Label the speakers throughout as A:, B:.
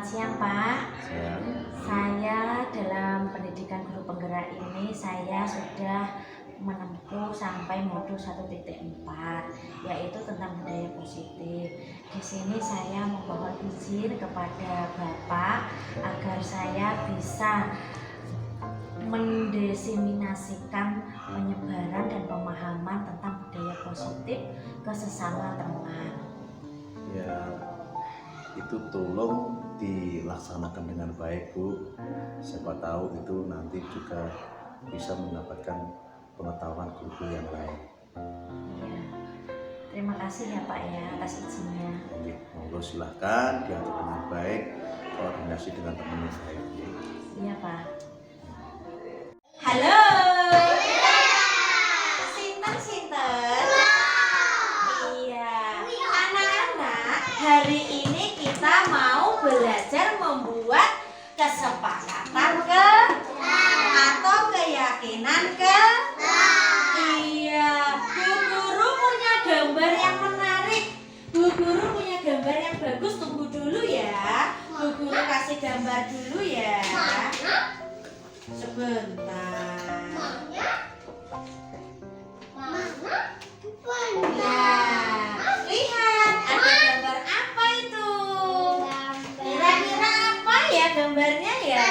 A: Selamat siang Pak.
B: Siang.
A: Saya dalam pendidikan guru penggerak ini saya sudah menempuh sampai modul 1.4 yaitu tentang budaya positif. Di sini saya mohon izin kepada Bapak agar saya bisa mendiseminasikan penyebaran dan pemahaman tentang budaya positif ke sesama teman.
B: Ya, itu tolong dilaksanakan dengan baik, Bu. Siapa tahu itu nanti juga bisa mendapatkan pengetahuan guru yang lain.
A: Ya, terima kasih ya Pak ya atas izinnya.
B: Oke, monggo silahkan diatur dengan baik, koordinasi dengan teman yang baik.
A: Iya Pak. Halo. Sinten. Iya. Anak-anak, hari ini kita mau belajar membuat kesepakatan atau keyakinan Iya. Bu Guru punya gambar yang menarik. Bu Guru punya gambar yang bagus. Tunggu dulu ya. Bu Guru kasih gambar dulu ya. Sebentar. Nah, lihat ada gambar apa itu? Kira-kira apa ya gambarnya ya?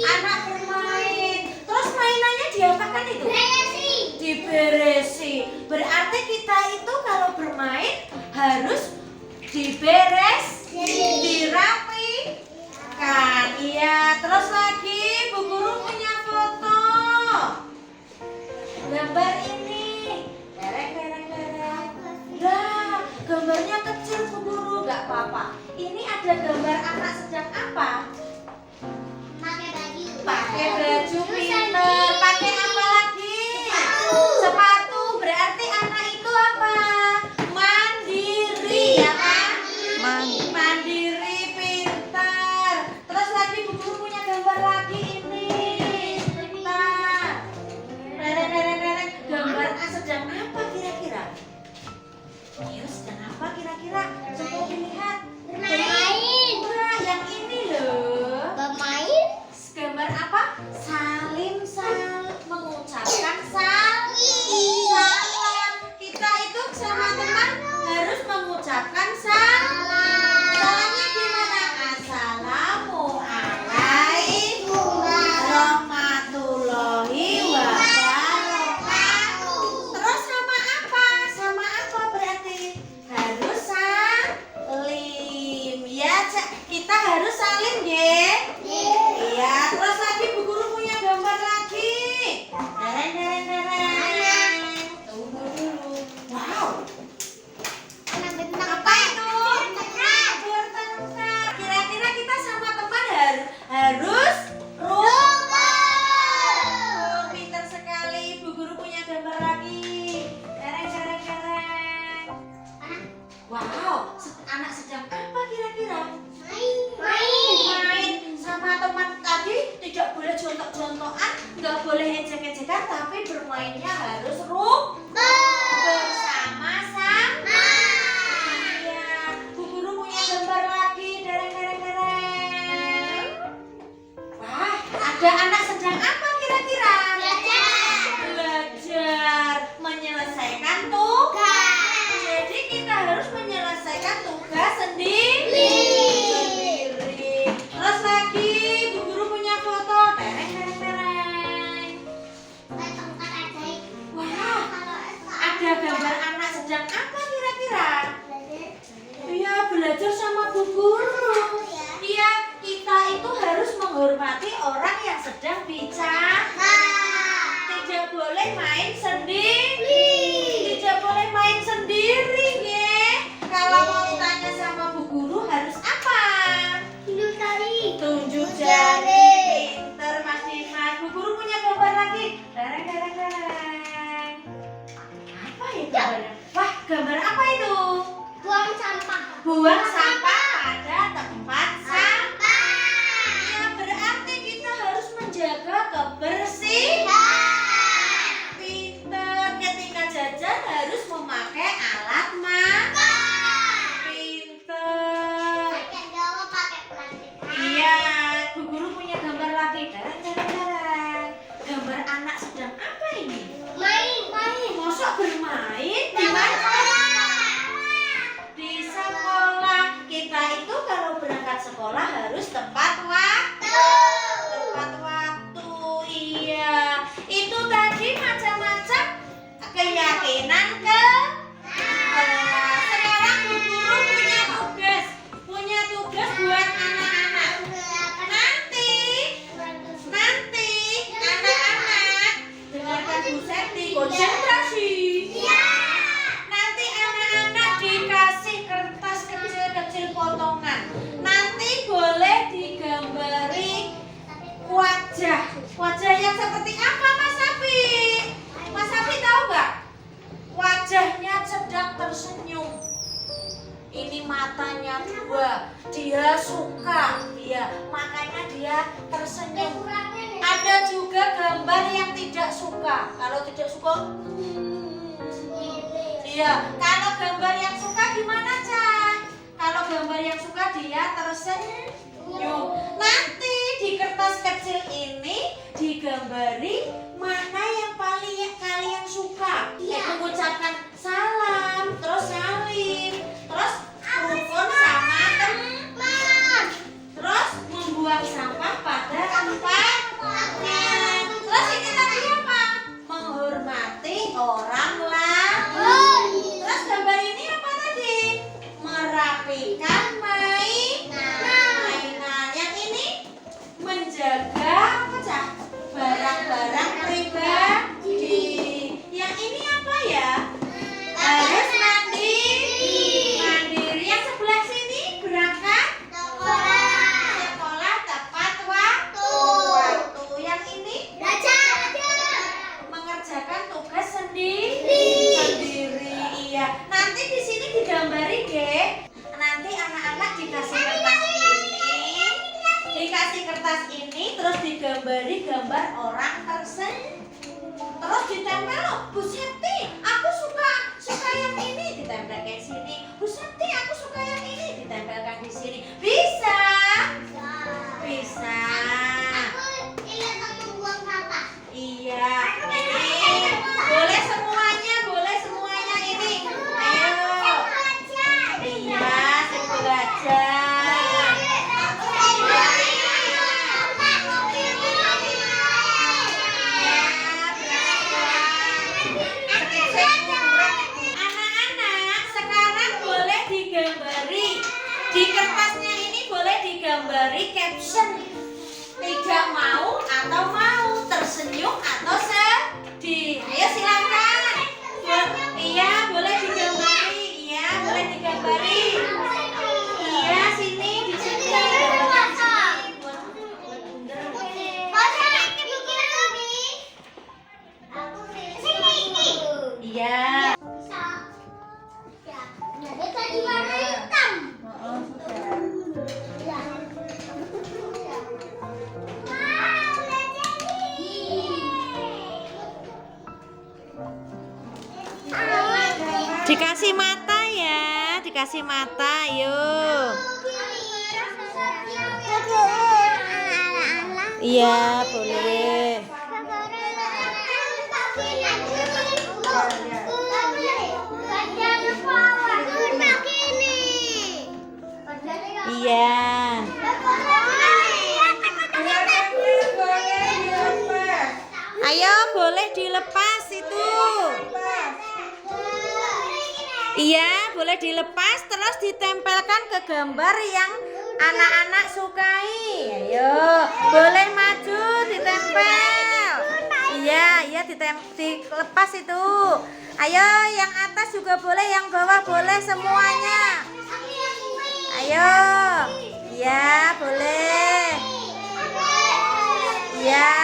A: Anak bermain. Terus mainannya diapakan itu? Diberesi. Berarti kita itu kalau bermain harus dirapikan. Iya. Terus lagi Bu Guru punya foto. Gambar ini. Nah, gambarnya kecil Bu Guru, nggak apa-apa. Ini ada gambar anak sedang apa? Pakai baju pinter. Pakai apa lagi? Sepatu. Berarti anak itu apa? Mandiri ya kan? Mandiri, pintar. Terus lagi Bu Guru punya gambar lagi ini. Sebentar. Gambar sedang apa kira-kira? Ayo sedang apa kira-kira? Coba dilihat. Wah, yang ini loh. Gambar apa? Salim mengucapkan salam. Kita itu sama teman harus mengucapkan salam. Salamnya gimana? Assalamualaikum warahmatullahi wabarakatuh. Terus sama apa? Sama apa berarti? Harus salim. Ya, kita harus salim ya. Iya, terus lagi Bu Guru punya gambar lagi. Tunggu dulu. Wow. Apa itu? Bertengkar. Kira-kira kita sama teman harus rukun. Pintar sekali. Bu Guru punya gambar lagi. Kereng. Wow, anak sedang apa kira-kira? Main sama teman tadi. Tidak boleh jontok-jontokan, nggak boleh ejek-ejekan, tapi bermainnya harus bersama-sama. Iya, Bu Guru punya gambar lagi. Dereng. Wah, ada anak sedang apa kira-kira? Belajar menyelesaikan tugas. Jadi kita harus menyelesaikan tugas sendiri. Terus lagi Bu Guru punya foto. Tereng. Wah, ada gambar anak sedang apa kira-kira? Iya, belajar sama Bu Guru. Iya, kita itu harus menghormati orang yang sedang bicara. Tidak boleh main sendiri. Ya. Kalau mau tanya sama Bu Guru harus apa? Tunjuk jari. Pinter Mas Dimas. Bu Guru punya gambar lagi. Dereng. Apa ya gambarnya? Wah, gambar apa itu? Buang sampah pada tempat sampah. Ya, berarti kita harus menjaga kebersihan. Pinter. Ketika jajan harus memakai alat makan. Pinter. ini matanya 2, dia suka, makanya dia tersenyum. Ada juga gambar yang tidak suka. Kalau tidak suka, kalau gambar yang suka gimana, Cak? Kalau gambar yang suka dia tersenyum. Nanti di kertas kecil ini digambari mana yang paling kalian suka. Mengucapkan salam, terus salim, terus rukun sama teman, terus membuang sampah pada tempatnya. Terus ini tadi apa? Menghormati orang lain. Terus gambar ini apa tadi? Merapikan mainan. Yang ini menjaga apa, Cak? Barang-barang pribadi. Yang ini apa ya? Harus mandiri. Yang sebelah sini berangkat sekolah tepat waktu. Yang ini mengerjakan tugas sendiri. Iya. Nanti di sini digambari, Dek. Nanti anak-anak dikasih kertas ini, terus digambari gambar orang tersenyum. Terus ditempel loh, Bu Septi, aku suka yang ini, ditempelkan di sini. Bu Septi, aku suka yang ini, ditempelkan di sini. Bisa. Iya. Ini boleh semuanya ini. Ayo. Iya, belajar. Anak-anak, sekarang boleh digambari. Di kertasnya ini boleh digambari caption. Tidak mau atau mau, tersenyum atau sedih. Ayo silakan. Iya, boleh digambari. Iya, sini, di sini. Iya. Dikasih mata ya, dikasih mata, yuk. Iya, boleh. Iya. Ayo, boleh dilepas itu. Iya, boleh dilepas terus ditempelkan ke gambar yang anak-anak sukai. Ayo, boleh maju ditempel. Iya, dilepas itu. Ayo, yang atas juga boleh, yang bawah boleh, semuanya. Ayo. Iya, boleh. Iya.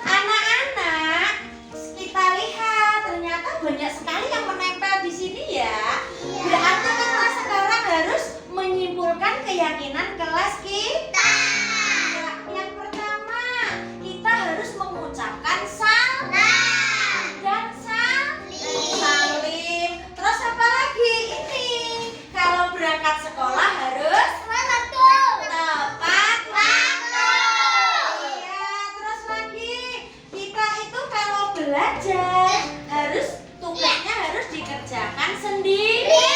A: Anak-anak, kita lihat ternyata banyak sekali yang menempel di sini ya. Berarti kita sekarang harus menyimpulkan keyakinan kelas kita. Yang pertama, kita harus mengucapkan salam dan salim. Terus apa lagi? Ini kalau berangkat sekolah harus tepat waktu. Iya, terus lagi kita itu kalau belajar tugasnya harus dikerjakan sendiri.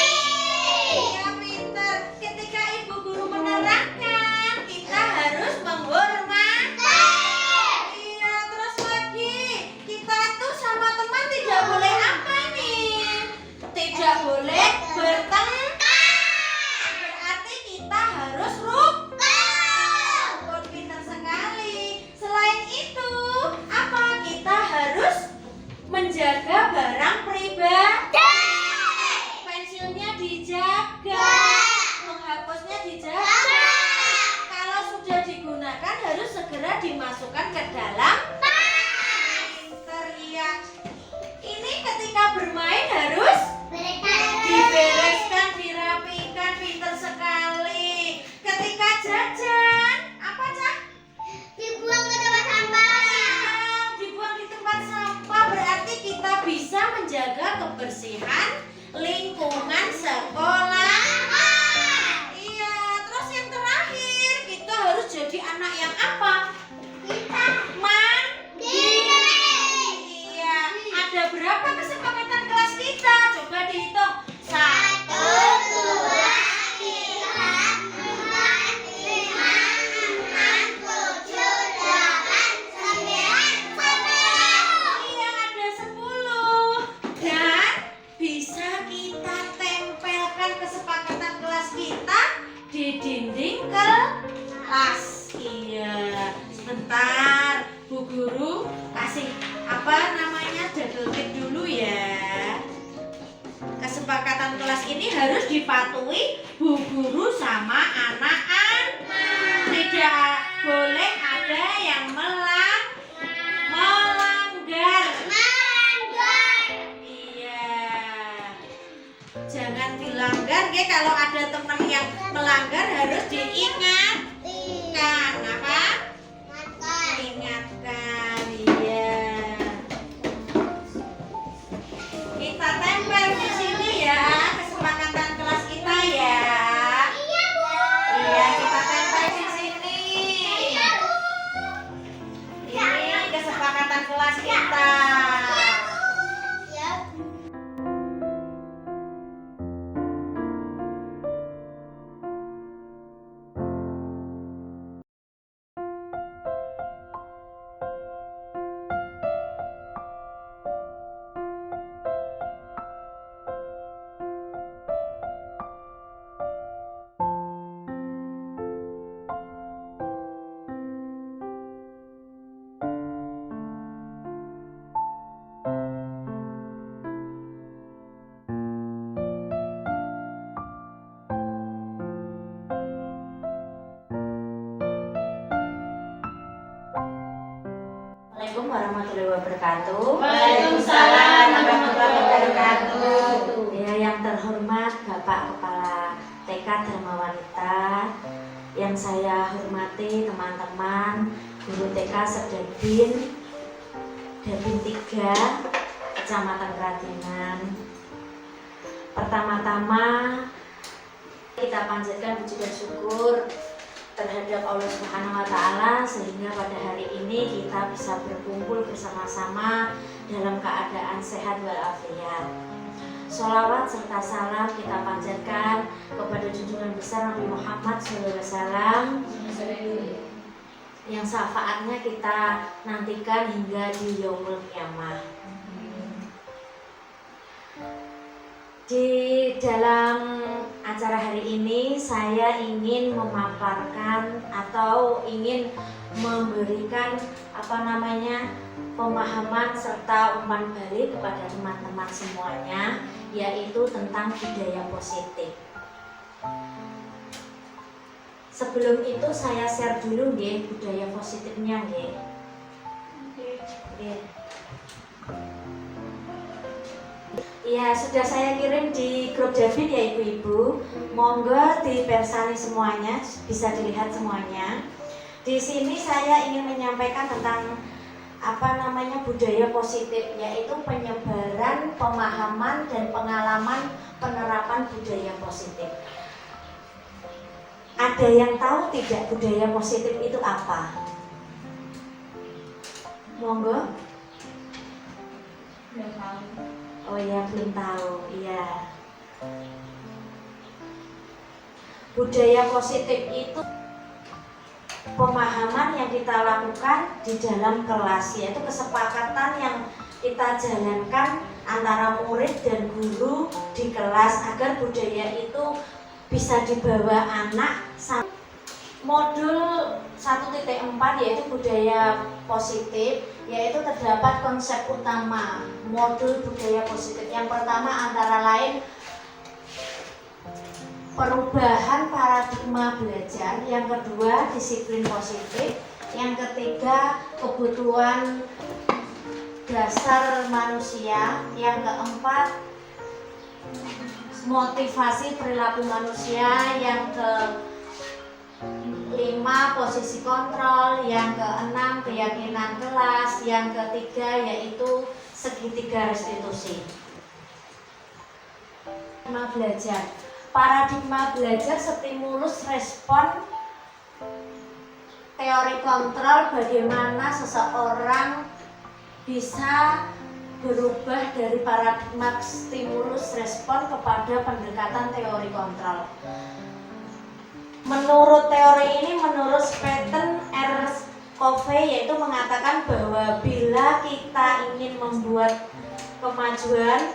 A: Iya, pinter. Ketika ibu guru menerangkan, kita harus menghormati. Iya, terus lagi kita tuh sama teman tidak boleh apa nih? Tidak boleh bertengkar. Berarti kita harus rukun. menjaga barang pribadi. Pensilnya dijaga, menghapusnya dijaga. Kalau sudah digunakan harus segera dimasukkan ke dalam printer. Iya. Ini ketika bermain harus dibereskan, dirapikan, pinter sekali. Ketika jajan, apa Cak?
C: Dibuang ke tempat sampah.
A: Dibuang di tempat sampah, berarti kita bisa menjaga kebersihan lingkungan sekolah. Iya, terus yang terakhir kita harus jadi anak yang apa? Mandiri. Iya, ada berapa kesepakatan kelas kita? Coba dihitung. 1, 2,
C: 3, 4, 5, 6, 7, 8, 9, 10.
A: iya ada 10. Dan bisa kita tempelkan kesepakatan kelas kita di dinding kelas. Iya, sebentar Bu Guru kasih double tick dulu ya. Kesepakatan kelas ini harus dipatuhi Bu Guru sama anak-anak. Tidak boleh ada yang melanggar. Iya. Jangan dilanggar, ya. Kalau ada teman yang melanggar harus diingatkan. Apa? Ingatkan. Iya. Kita tempel di sini ya, kesepakatan kelas kita ya. Iya, kita tempel di sini. Ini kesepakatan kelas kita. Assalamualaikum warahmatullahi wabarakatuh.
C: Waalaikumsalam warahmatullahi wabarakatuh.
A: Ya, yang terhormat Bapak Kepala TK Dharma Wanita, yang saya hormati teman-teman guru TK Sedadin Dabin 3 Kecamatan Keradenan. Pertama-tama kita panjatkan puji dan syukur terhadap Allah Subhanahu wa Ta'ala, sehingga pada hari ini kita bisa berkumpul bersama-sama dalam keadaan sehat walafiat. Sholawat serta salam kita panjatkan kepada junjungan besar Nabi Muhammad SAW yang syafaatnya kita nantikan hingga di yaumul qiyamah. Di dalam acara hari ini saya ingin memaparkan atau ingin memberikan pemahaman serta umpan balik kepada teman-teman semuanya, yaitu tentang budaya positif. Sebelum itu saya share dulu nggih budaya positifnya nggih. Nggih. Iya, sudah saya kirim di grup Dabin ya ibu-ibu. Monggo dipersani semuanya, bisa dilihat semuanya. Di sini saya ingin menyampaikan tentang budaya positif, yaitu penyebaran pemahaman dan pengalaman penerapan budaya positif. Ada yang tahu tidak budaya positif itu apa? Monggo.
C: Belum tahu.
A: Oh ya, belum tahu. Iya. Budaya positif itu pemahaman yang kita lakukan di dalam kelas, yaitu kesepakatan yang kita jalankan antara murid dan guru di kelas agar budaya itu bisa dibawa anak Modul 1.4 yaitu budaya positif, yaitu terdapat konsep utama modul budaya positif. Yang pertama antara lain perubahan paradigma belajar, yang kedua disiplin positif, yang ketiga kebutuhan dasar manusia, yang keempat motivasi perilaku manusia, yang kelima posisi kontrol, yang keenam keyakinan kelas, yang ketiga yaitu segitiga restitusi. Paradigma belajar stimulus respon teori kontrol, bagaimana seseorang bisa berubah dari paradigma stimulus respon kepada pendekatan teori kontrol. Menurut teori ini, menurut Stephen R. Covey, yaitu mengatakan bahwa bila kita ingin membuat kemajuan,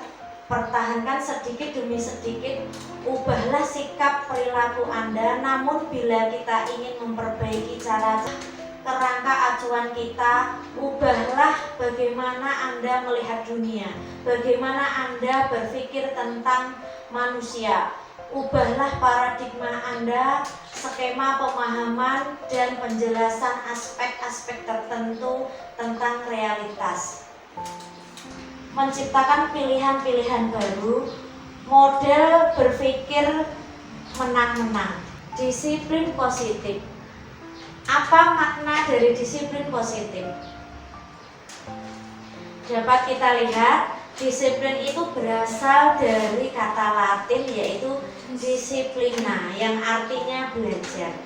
A: pertahankan sedikit demi sedikit, ubahlah sikap perilaku Anda. Namun bila kita ingin memperbaiki cara kerangka acuan kita, ubahlah bagaimana Anda melihat dunia, bagaimana Anda berpikir tentang manusia. Ubahlah paradigma Anda, skema pemahaman dan penjelasan aspek-aspek tertentu tentang realitas. Menciptakan pilihan-pilihan baru, model berpikir menang-menang. Disiplin positif. Apa makna dari disiplin positif? Dapat kita lihat, disiplin itu berasal dari kata Latin yaitu disiplina, yang artinya belajar.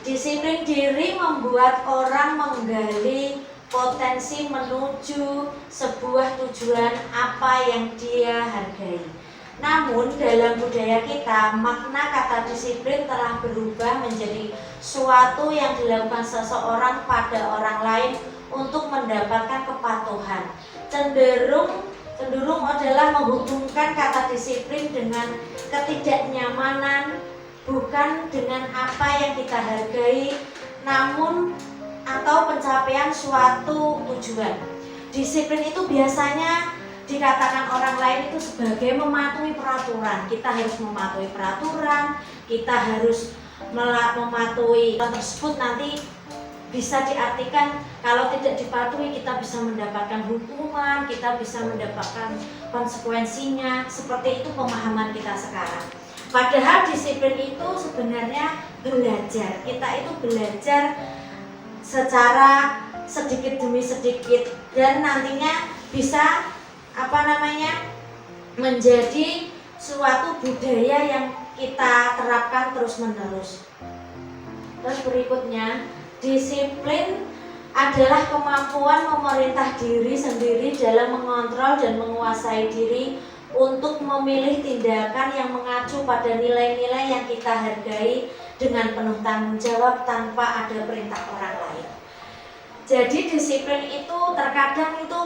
A: Disiplin diri membuat orang menggali potensi menuju sebuah tujuan apa yang dia hargai. Namun dalam budaya kita, makna kata disiplin telah berubah menjadi suatu yang dilakukan seseorang pada orang lain untuk mendapatkan kepatuhan. Cenderung adalah menghubungkan kata disiplin dengan ketidaknyamanan, bukan dengan apa yang kita hargai, namun atau pencapaian suatu tujuan. Disiplin itu biasanya dikatakan orang lain itu sebagai mematuhi peraturan. Kita harus mematuhi peraturan, kita harus mematuhi tersebut. Nanti bisa diartikan kalau tidak dipatuhi kita bisa mendapatkan hukuman, kita bisa mendapatkan konsekuensinya. Seperti itu pemahaman kita sekarang. Padahal disiplin itu sebenarnya belajar. Kita itu belajar secara sedikit demi sedikit dan nantinya bisa menjadi suatu budaya yang kita terapkan terus-menerus. Terus berikutnya, disiplin adalah kemampuan memerintah diri sendiri dalam mengontrol dan menguasai diri untuk memilih tindakan yang mengacu pada nilai-nilai yang kita hargai dengan penuh tanggung jawab tanpa ada perintah orang lain. Jadi disiplin itu terkadang itu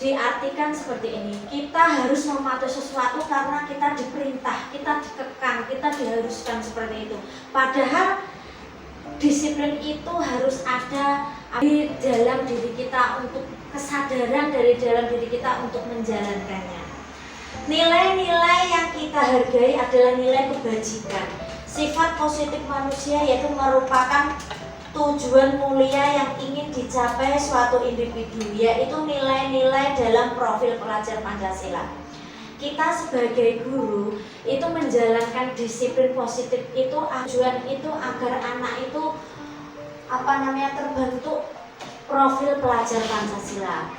A: diartikan seperti ini. Kita harus mematuhi sesuatu karena kita diperintah, kita dikekang, kita diharuskan seperti itu. Padahal disiplin itu harus ada di dalam diri kita, untuk kesadaran dari dalam diri kita untuk menjalankannya. Nilai-nilai yang kita hargai adalah nilai kebajikan. Sifat positif manusia yaitu merupakan tujuan mulia yang ingin dicapai suatu individu, yaitu nilai-nilai dalam profil pelajar Pancasila. Kita sebagai guru itu menjalankan disiplin positif itu, tujuan itu agar anak itu terbentuk profil pelajar Pancasila.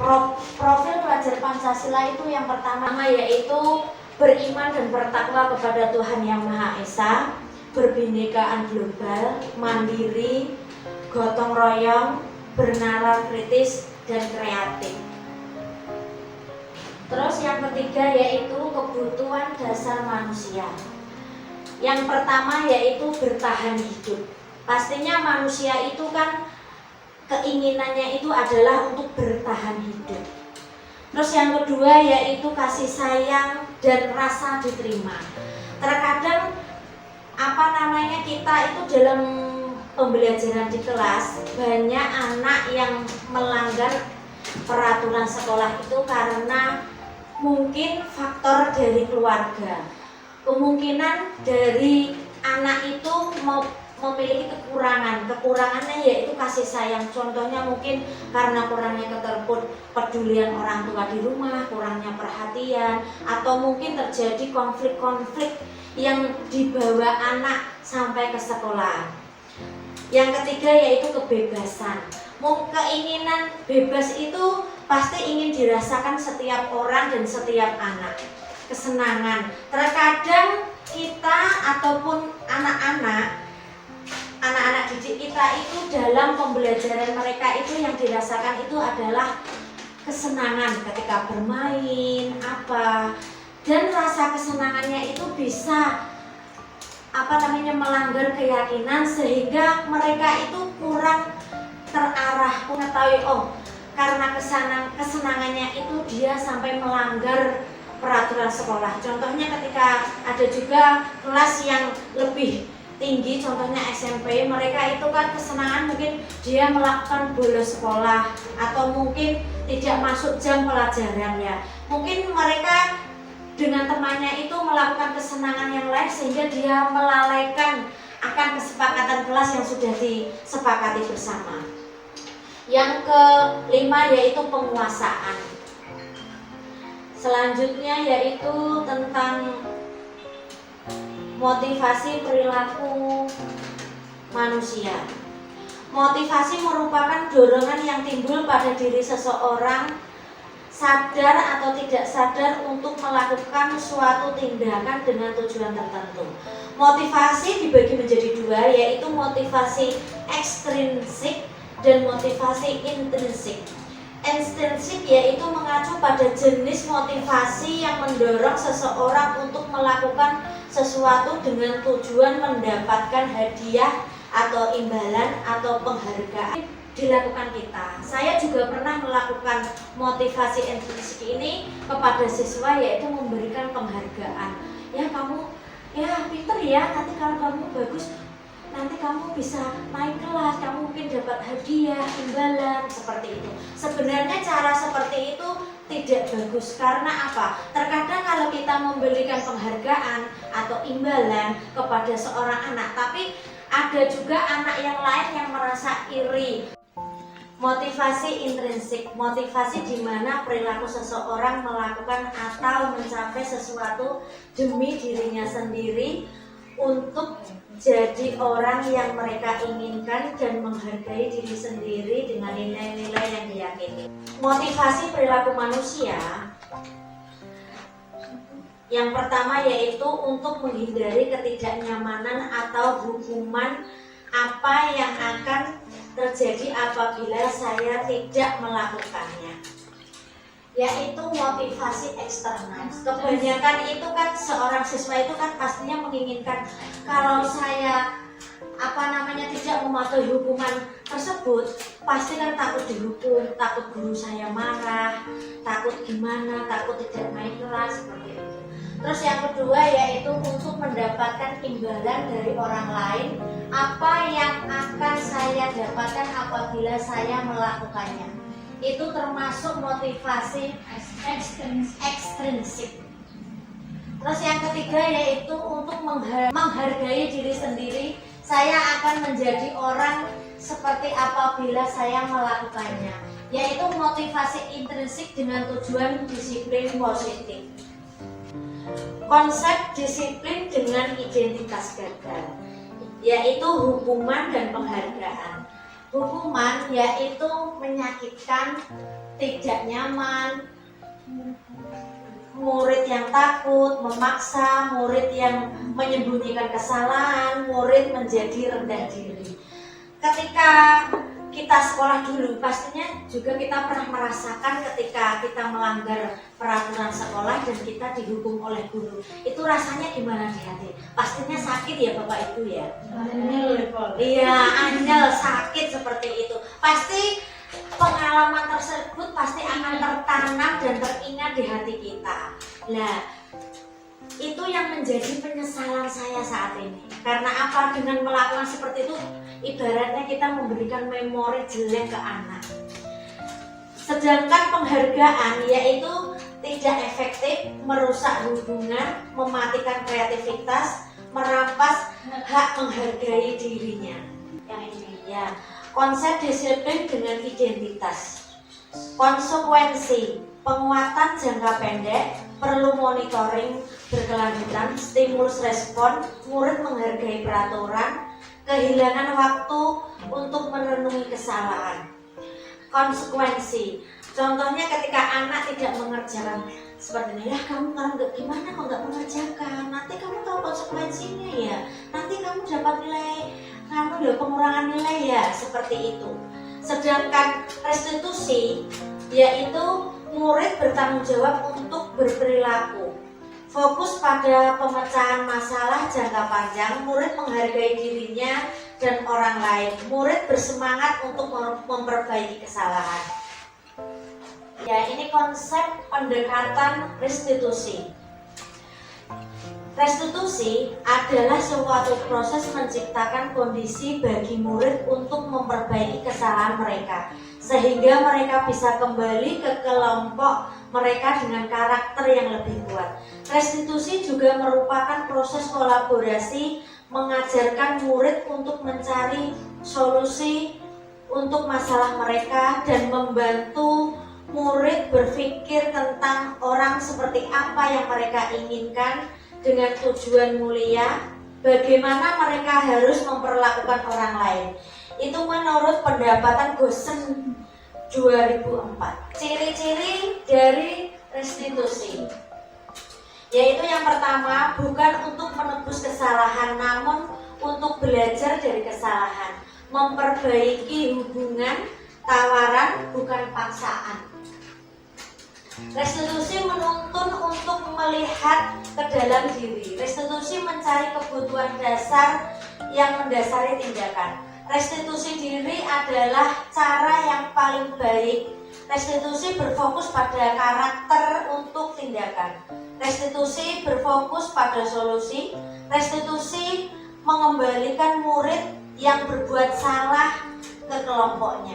A: Profil pelajar Pancasila itu yang pertama yaitu beriman dan bertakwa kepada Tuhan Yang Maha Esa, berbinekaan global, mandiri, gotong royong, bernalar kritis, dan kreatif. Terus yang ketiga yaitu kebutuhan dasar manusia. Yang pertama yaitu bertahan hidup. Pastinya manusia itu kan keinginannya itu adalah untuk bertahan hidup. Terus yang kedua yaitu kasih sayang dan rasa diterima. Terkadang kita itu dalam pembelajaran di kelas banyak anak yang melanggar peraturan sekolah itu karena mungkin faktor dari keluarga. Kemungkinan dari anak itu memiliki kekurangannya yaitu kasih sayang. Contohnya mungkin karena kurangnya keterpedulian orang tua di rumah, kurangnya perhatian, atau mungkin terjadi konflik-konflik yang dibawa anak sampai ke sekolah. Yang ketiga yaitu kebebasan. Keinginan bebas itu pasti ingin dirasakan setiap orang dan setiap anak. Kesenangan. Terkadang kita ataupun anak-anak didik kita itu dalam pembelajaran mereka itu yang dirasakan itu adalah kesenangan ketika bermain dan rasa kesenangannya itu bisa melanggar keyakinan sehingga mereka itu kurang terarah, mengetahui karena kesenangannya itu dia sampai melanggar peraturan sekolah. Contohnya ketika ada juga kelas yang lebih tinggi, contohnya SMP, mereka itu kan kesenangan mungkin dia melakukan bolos sekolah atau mungkin tidak masuk jam pelajaran ya. Mungkin mereka dengan temannya itu melakukan kesenangan yang lain sehingga dia melalaikan akan kesepakatan kelas yang sudah disepakati bersama. Yang kelima yaitu penguasaan. Selanjutnya yaitu tentang motivasi perilaku manusia. Motivasi merupakan dorongan yang timbul pada diri seseorang sadar atau tidak sadar untuk melakukan suatu tindakan dengan tujuan tertentu. Motivasi dibagi menjadi dua, yaitu motivasi ekstrinsik dan motivasi intrinsik. Ekstrinsik yaitu mengacu pada jenis motivasi yang mendorong seseorang untuk melakukan sesuatu dengan tujuan mendapatkan hadiah atau imbalan atau penghargaan dilakukan kita. Saya juga pernah melakukan motivasi intrinsik ini kepada siswa, yaitu memberikan penghargaan. Ya kamu, ya pinter ya, nanti kalau kamu bagus nanti kamu bisa naik kelas, kamu mungkin dapat hadiah, imbalan, seperti itu. Sebenarnya cara seperti itu tidak bagus, karena apa? Terkadang kalau kita memberikan penghargaan atau imbalan kepada seorang anak, tapi ada juga anak yang lain yang merasa iri. Motivasi intrinsik, motivasi di mana perilaku seseorang melakukan atau mencapai sesuatu demi dirinya sendiri untuk jadi orang yang mereka inginkan dan menghargai diri sendiri dengan nilai-nilai yang diyakini. Motivasi perilaku manusia yang pertama yaitu untuk menghindari ketidaknyamanan atau hukuman apa yang akan terjadi apabila saya tidak melakukannya, yaitu motivasi eksternal. Kebanyakan itu kan seorang siswa itu kan pastinya menginginkan kalau saya tidak mematuhi hukuman tersebut, pasti kan takut dihukum, takut guru saya marah, takut gimana, takut tidak naik kelas, seperti itu. Terus yang kedua yaitu untuk mendapatkan imbalan dari orang lain, apa yang akan saya dapatkan apabila saya melakukannya. Itu termasuk motivasi ekstrinsik. Terus yang ketiga yaitu untuk menghargai diri sendiri. Saya akan menjadi orang seperti apabila saya melakukannya, yaitu motivasi intrinsik dengan tujuan disiplin positif. Konsep disiplin dengan identitas gagal, yaitu hukuman dan penghargaan. Hukuman yaitu menyakitkan, tidak nyaman, murid yang takut, memaksa, murid yang menyembunyikan kesalahan, murid menjadi rendah diri. Ketika kita sekolah dulu, pastinya juga kita pernah merasakan ketika kita melanggar peraturan sekolah dan kita dihukum oleh guru. Itu rasanya gimana di hati? Pastinya sakit ya Bapak Ibu ya? Iya, anyel, sakit seperti itu. Pasti pengalaman tersebut pasti akan tertanam dan teringat di hati kita. Nah, Itu yang menjadi penyesalan saya saat ini. Karena apa? Dengan melakukan seperti itu, ibaratnya kita memberikan memori jelek ke anak. Sedangkan penghargaan yaitu tidak efektif, merusak hubungan, mematikan kreativitas, merampas hak menghargai dirinya. Yang ini ya, konsep disiplin dengan identitas. Konsekuensi, penguatan jangka pendek, perlu monitoring berkelanjutan, stimulus respon, murid menghargai peraturan, kehilangan waktu untuk merenungi kesalahan. Konsekuensi, contohnya ketika anak tidak mengerjakan seperti ini, ya kamu kalau nggak gimana kok nggak mengerjakan, nanti kamu tahu konsekuensinya ya, nanti kamu dapat nilai, kamu ada pengurangan nilai ya, seperti itu. Sedangkan restitusi, yaitu murid bertanggung jawab untuk berperilaku, fokus pada pemecahan masalah jangka panjang, murid menghargai dirinya dan orang lain, murid bersemangat untuk memperbaiki kesalahan. Ya, ini konsep pendekatan restitusi. Restitusi adalah suatu proses menciptakan kondisi bagi murid untuk memperbaiki kesalahan mereka, sehingga mereka bisa kembali ke kelompok mereka dengan karakter yang lebih kuat. Restitusi juga merupakan proses kolaborasi, mengajarkan murid untuk mencari solusi untuk masalah mereka dan membantu murid berpikir tentang orang seperti apa yang mereka inginkan dengan tujuan mulia, bagaimana mereka harus memperlakukan orang lain. Itu menurut pendapatan Goosen 2004. Ciri-ciri dari restitusi, yaitu yang pertama, bukan untuk menebus kesalahan, namun untuk belajar dari kesalahan, memperbaiki hubungan, tawaran bukan paksaan. Restitusi menuntun untuk melihat ke dalam diri. Restitusi mencari kebutuhan dasar yang mendasari tindakan. Restitusi diri adalah cara yang paling baik. Restitusi berfokus pada karakter untuk tindakan. Restitusi berfokus pada solusi. Restitusi mengembalikan murid yang berbuat salah ke kelompoknya.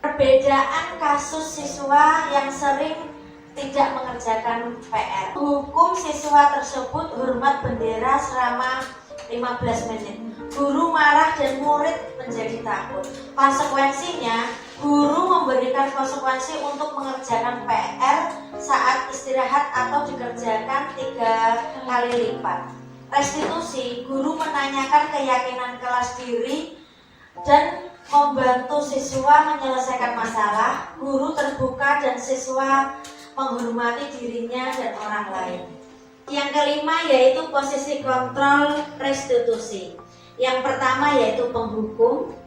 A: Perbedaan kasus siswa yang sering tidak mengerjakan PR. Hukum siswa tersebut hormat bendera selama 15 menit. Guru marah dan murid menjadi takut. Konsekuensinya, guru memberikan konsekuensi untuk mengerjakan PR saat istirahat atau dikerjakan 3 kali lipat. Restitusi, guru menanyakan keyakinan kelas diri dan membantu siswa menyelesaikan masalah. Guru terbuka dan siswa menghormati dirinya dan orang lain. Yang kelima yaitu posisi kontrol restitusi. Yang pertama yaitu penghukum,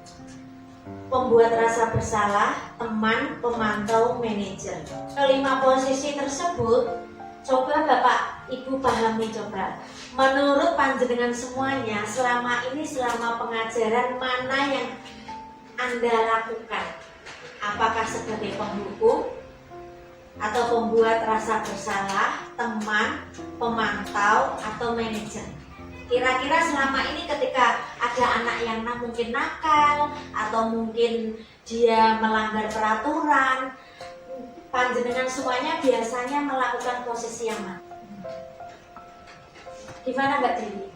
A: pembuat rasa bersalah, teman, pemantau, manajer. Kelima posisi tersebut, coba Bapak Ibu pahami coba. Menurut panjenengan semuanya, selama ini selama pengajaran mana yang Anda lakukan? Apakah sebagai penghukum, atau pembuat rasa bersalah, teman, pemantau, atau manajer? Kira-kira selama ini ketika ada anak yang mungkin nakal atau mungkin dia melanggar peraturan, panjenengan semuanya biasanya melakukan posisi yang mana? Gimana Mbak Dewi?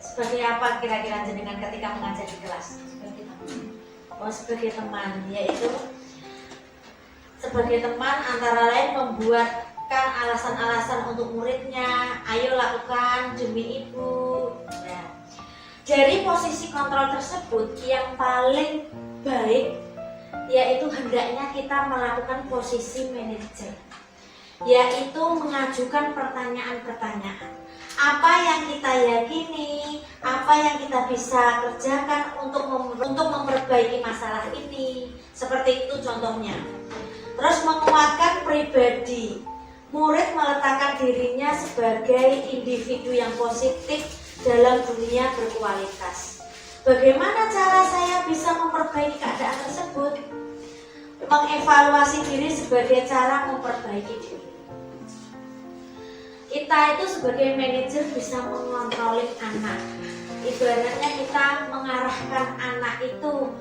A: Sebagai apa kira-kira jenengan ketika mengajar di kelas? Sebagai teman. Oh, sebagai teman, yaitu sebagai teman antara lain membuatkan alasan-alasan untuk muridnya, ayo lakukan demi ibu. Nah, dari posisi kontrol tersebut yang paling baik yaitu hendaknya kita melakukan posisi manajer, yaitu mengajukan pertanyaan-pertanyaan. Apa yang kita yakini, apa yang kita bisa kerjakan untuk memperbaiki masalah ini, seperti itu contohnya. Terus menguatkan pribadi, murid meletakkan dirinya sebagai individu yang positif dalam dunia berkualitas. Bagaimana cara saya bisa memperbaiki keadaan tersebut? Mengevaluasi diri sebagai cara memperbaiki diri. Kita itu sebagai manajer bisa mengontrol anak. Ibaratnya kita mengarahkan anak itu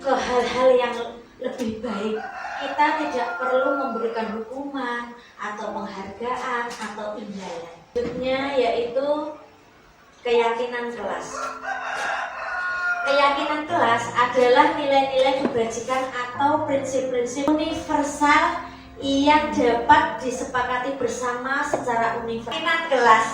A: ke hal-hal yang lebih baik. Kita tidak perlu memberikan hukuman atau penghargaan atau imbalan. Selanjutnya yaitu keyakinan kelas. Keyakinan kelas adalah nilai-nilai kebajikan atau prinsip-prinsip universal yang dapat disepakati bersama secara universal. Keyakinan kelas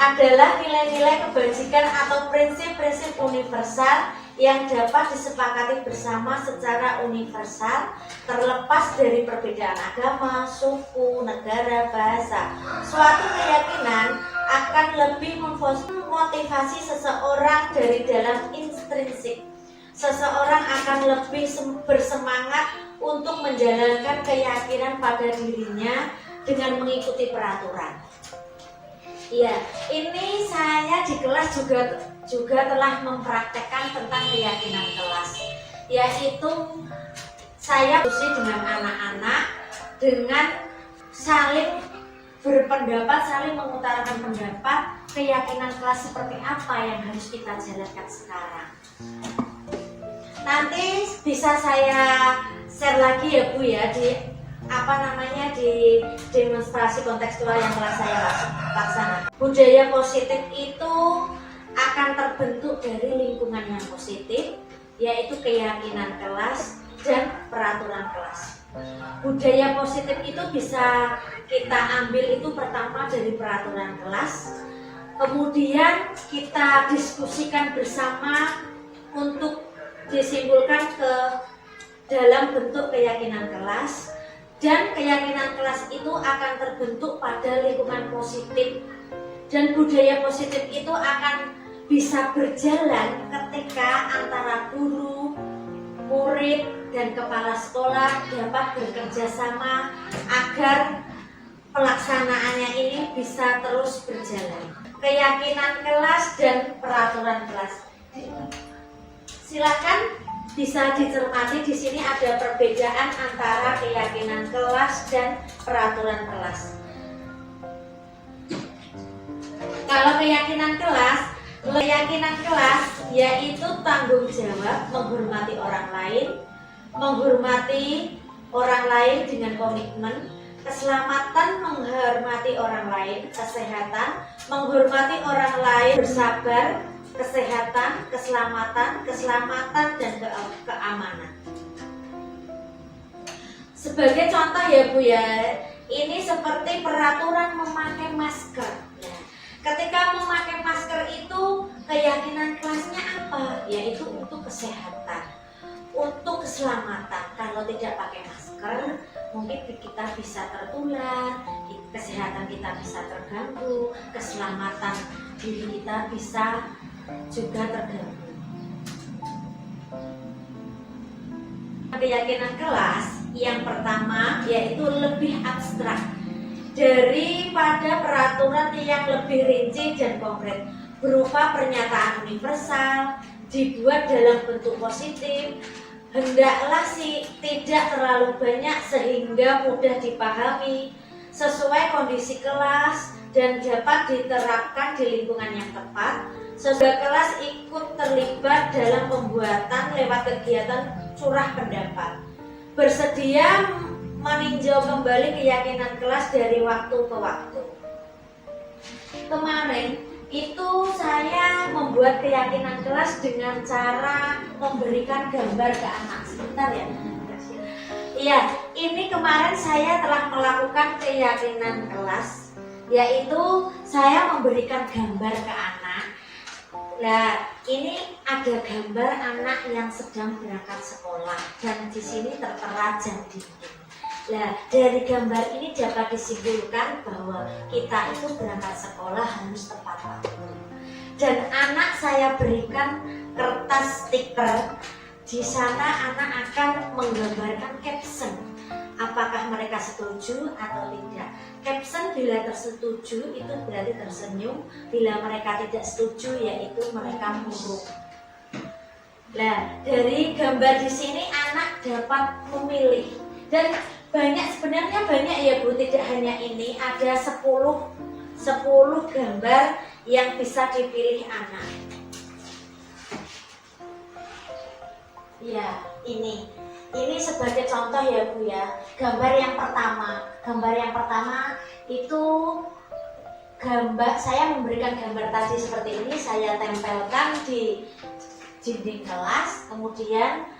A: adalah nilai-nilai kebajikan atau prinsip-prinsip universal yang dapat disepakati bersama secara universal, terlepas dari perbedaan agama, suku, negara, bahasa. Suatu keyakinan akan lebih memotivasi seseorang dari dalam intrinsik. Seseorang akan lebih bersemangat untuk menjalankan keyakinan pada dirinya dengan mengikuti peraturan. Iya, ini saya di kelas juga telah mempraktekkan tentang keyakinan kelas, yaitu saya diskusi dengan anak-anak dengan saling berpendapat, saling mengutarakan pendapat keyakinan kelas seperti apa yang harus kita jalankan sekarang. Nanti bisa saya share lagi ya Bu ya di di demonstrasi kontekstual yang telah saya laksanakan. Budaya positif itu akan terbentuk dari lingkungan yang positif, yaitu keyakinan kelas dan peraturan kelas. Budaya positif itu bisa kita ambil itu pertama dari peraturan kelas, kemudian kita diskusikan bersama untuk disimpulkan ke dalam bentuk keyakinan kelas. Dan keyakinan kelas itu akan terbentuk pada lingkungan positif. Dan budaya positif itu akan bisa berjalan ketika antara guru, murid, dan kepala sekolah dapat bekerja sama agar pelaksanaannya ini bisa terus berjalan. Keyakinan kelas dan peraturan kelas. Silakan bisa dicermati, di sini ada perbedaan antara keyakinan kelas dan peraturan kelas. Kalau keyakinan kelas yaitu tanggung jawab, menghormati orang lain dengan komitmen, keselamatan, menghormati orang lain, kesehatan, menghormati orang lain, bersabar, kesehatan, keselamatan, dan keamanan. Sebagai contoh ya Bu ya, ini seperti peraturan memakai masker. Ya. Ketika memakai masker itu keyakinan kelasnya apa? Yaitu untuk kesehatan, untuk keselamatan. Kalau tidak pakai masker, mungkin kita bisa tertular, kesehatan kita bisa terganggu, keselamatan diri kita bisa juga terganggu. Keyakinan kelas yang pertama yaitu lebih abstrak daripada peraturan yang lebih rinci dan konkret, berupa pernyataan universal, dibuat dalam bentuk positif, hendaklah tidak terlalu banyak sehingga mudah dipahami, sesuai kondisi kelas dan dapat diterapkan di lingkungan yang tepat. Sehingga kelas ikut terlibat dalam pembuatan lewat kegiatan curah pendapat. Bersedia meninjau kembali keyakinan kelas dari waktu ke waktu. Kemarin itu saya membuat keyakinan kelas dengan cara memberikan gambar ke anak. Sebentar ya. Iya, ini kemarin saya telah melakukan keyakinan kelas, yaitu saya memberikan gambar ke anak. Nah, ini ada gambar anak yang sedang berangkat sekolah dan di sini tertera jam dinding. Nah, dari gambar ini dapat disimpulkan bahwa kita itu berangkat sekolah harus tepat waktu. Dan anak saya berikan kertas stiker. Di sana anak akan menggambarkan caption. Apakah mereka setuju atau tidak? Caption bila tersetuju itu berarti tersenyum, bila mereka tidak setuju yaitu mereka murung. Nah, dari gambar di sini anak dapat memilih. Dan sebenarnya banyak ya Bu, tidak hanya ini, ada 10 10 gambar yang bisa dipilih anak. Ya, ini sebagai contoh ya Bu ya. Gambar yang pertama itu saya memberikan gambar tadi seperti ini, saya tempelkan di dinding kelas. Kemudian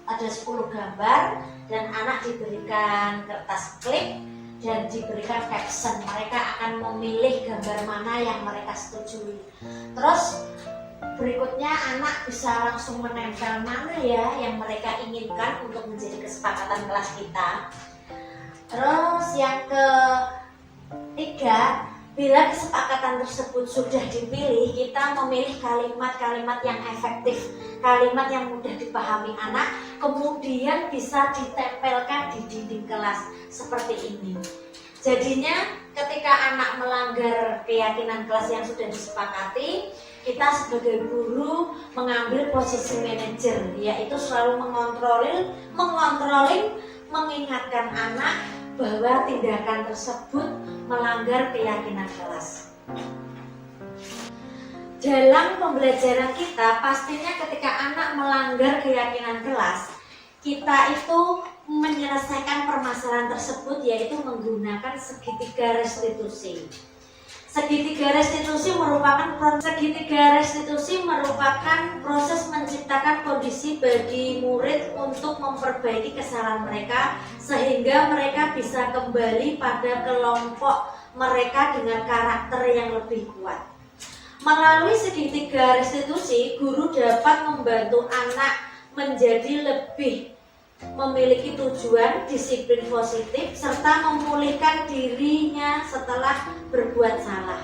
A: ada 10 gambar dan anak diberikan kertas klip dan diberikan caption. Mereka akan memilih gambar mana yang mereka setujui. Terus berikutnya anak bisa langsung menempel mana ya yang mereka inginkan untuk menjadi kesepakatan kelas kita. Terus yang ketiga, bila kesepakatan tersebut sudah dipilih, kita memilih kalimat-kalimat yang efektif, kalimat yang mudah dipahami anak, kemudian bisa ditempelkan di dinding kelas seperti ini. Jadinya ketika anak melanggar keyakinan kelas yang sudah disepakati, kita sebagai guru mengambil posisi manajer, yaitu selalu mengontrolin, mengingatkan anak bahwa tindakan tersebut melanggar keyakinan kelas. Dalam pembelajaran kita, pastinya ketika anak melanggar keyakinan kelas, kita itu menyelesaikan permasalahan tersebut yaitu menggunakan segitiga restitusi. Segitiga restitusi merupakan proses menciptakan kondisi bagi murid untuk memperbaiki kesalahan mereka sehingga mereka bisa kembali pada kelompok mereka dengan karakter yang lebih kuat. Melalui segitiga restitusi, guru dapat membantu anak menjadi lebih memiliki tujuan, disiplin positif, serta memulihkan dirinya setelah berbuat salah.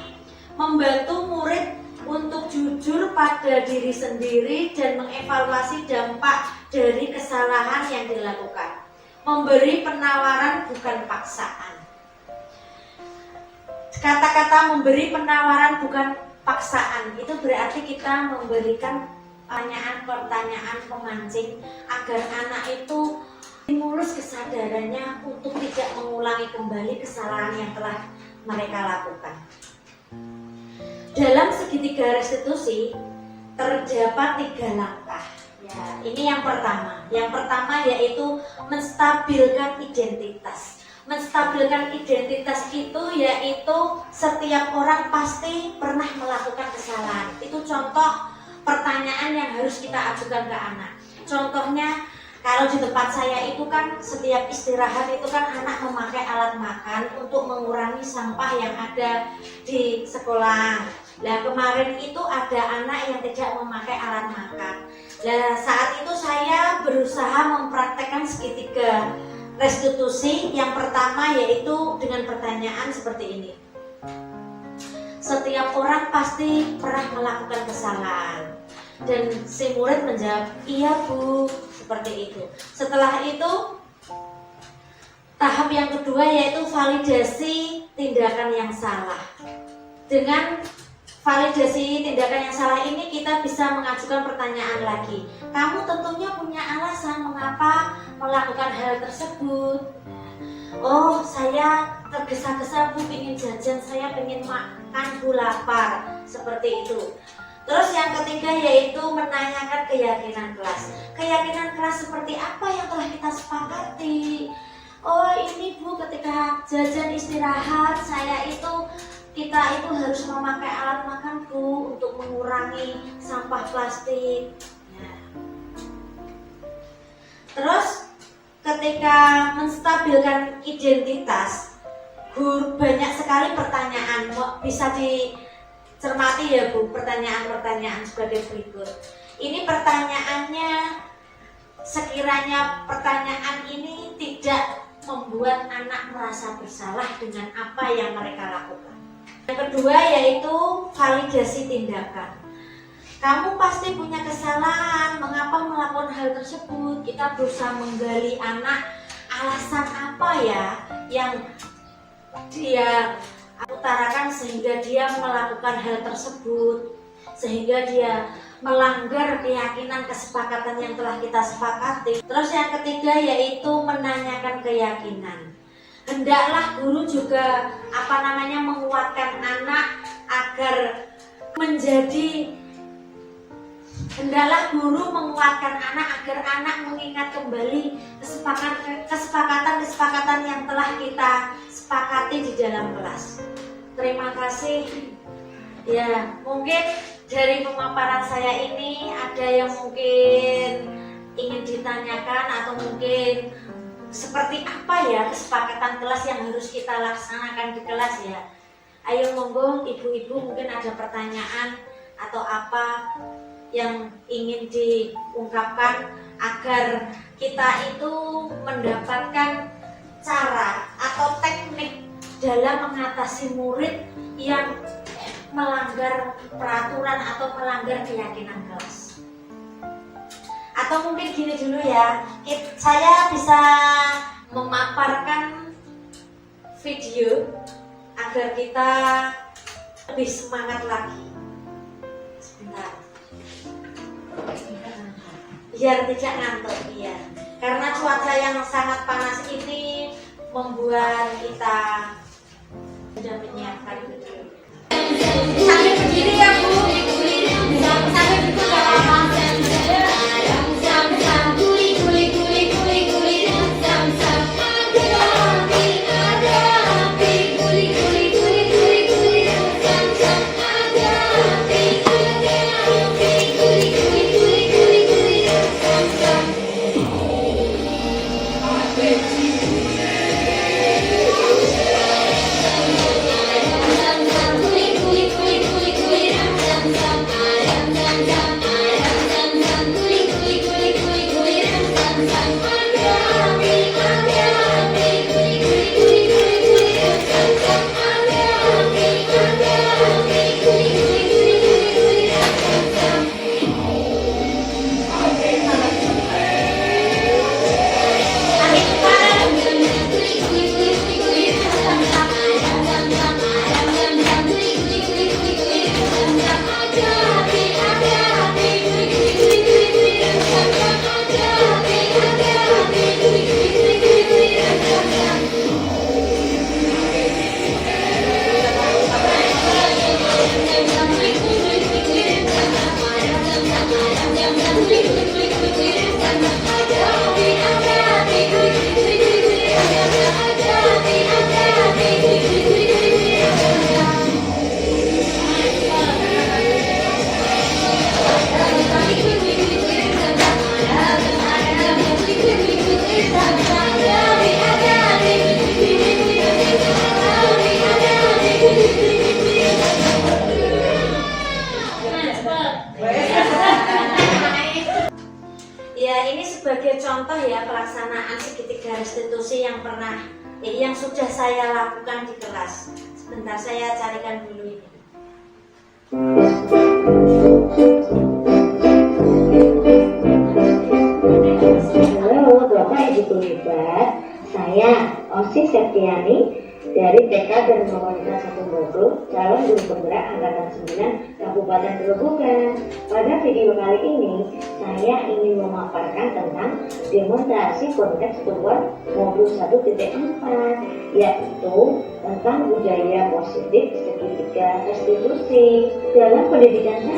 A: Membantu murid untuk jujur pada diri sendiri dan mengevaluasi dampak dari kesalahan yang dilakukan. Memberi penawaran bukan paksaan. Kata-kata memberi penawaran bukan paksaan itu berarti kita memberikan pertanyaan pemancing agar anak itu dimulus kesadarannya untuk tidak mengulangi kembali kesalahan yang telah mereka lakukan. Dalam segitiga restitusi terdapat 3 langkah. Ya, ini yang pertama. Yang pertama yaitu menstabilkan identitas. Menstabilkan identitas itu yaitu setiap orang pasti pernah melakukan kesalahan. Itu contoh pertanyaan yang harus kita ajukan ke anak. Contohnya, kalau di tempat saya itu kan setiap istirahat itu kan anak memakai alat makan untuk mengurangi sampah yang ada di sekolah. Nah, kemarin itu ada anak yang tidak memakai alat makan. Nah, saat itu saya berusaha mempraktekkan segitiga restitusi. Yang pertama yaitu dengan pertanyaan seperti ini. Setiap orang pasti pernah melakukan kesalahan. Dan si murid menjawab, iya Bu, seperti itu. Setelah itu, tahap yang kedua yaitu validasi tindakan yang salah. Dengan validasi tindakan yang salah ini kita bisa mengajukan pertanyaan lagi. Kamu tentunya punya alasan mengapa melakukan hal tersebut. Oh, saya tergesa-gesa Bu, ingin jajan, saya ingin makan Bu, lapar, seperti itu. Terus yang ketiga yaitu menanyakan keyakinan kelas. Keyakinan kelas seperti apa yang telah kita sepakati? Oh, ini Bu, ketika jajan istirahat kita itu harus memakai alat makan Bu untuk mengurangi sampah plastik. Nah. Terus ketika menstabilkan identitas, banyak sekali pertanyaan, bisa dicermati ya Bu, pertanyaan-pertanyaan sebagai berikut. Ini pertanyaannya, sekiranya pertanyaan ini tidak membuat anak merasa bersalah dengan apa yang mereka lakukan. Yang kedua yaitu validasi tindakan. Kamu pasti punya kesalahan, mengapa melakukan hal tersebut? Kita berusaha menggali anak, alasan apa ya yang dia utarakan sehingga dia melakukan hal tersebut, sehingga dia melanggar keyakinan kesepakatan yang telah kita sepakati. Terus yang ketiga yaitu menanyakan keyakinan. hendaklah guru juga menguatkan anak agar anak mengingat kembali kesepakatan yang telah kita sepakati di dalam kelas. Terima kasih. Ya, mungkin dari pemaparan saya ini ada yang mungkin ingin ditanyakan atau mungkin seperti apa ya kesepakatan kelas yang harus kita laksanakan di kelas ya. Ayo monggo ibu-ibu mungkin ada pertanyaan atau apa yang ingin diungkapkan agar kita itu mendapatkan cara atau teknik dalam mengatasi murid yang melanggar peraturan atau melanggar keyakinan kelas. Atau mungkin gini dulu ya, saya bisa memaparkan video agar kita lebih semangat lagi. Sebentar. Biar tidak ngantuk, iya. Karena cuaca yang sangat panas ini membuat kita sudah menyiapkan video. Sambil berdiri ya Bu. Sambil berdiri ya Mama. Ya, ini sebagai contoh ya pelaksanaan segitiga restitusi yang sudah saya lakukan di kelas. Sebentar saya carikan dulu ini.
D: Halo Bapak Ibu guru hebat, saya Osi Septiani dari TK dan Komunitas Satu Bogor, calon guru penggerak angkatan 9 Kabupaten Grobogan. Pada video kali ini, saya ingin memaparkan tentang demonstrasi konteks keluar modul 1.4, yaitu tentang budaya positif segitiga restitusi. Dalam pendidikan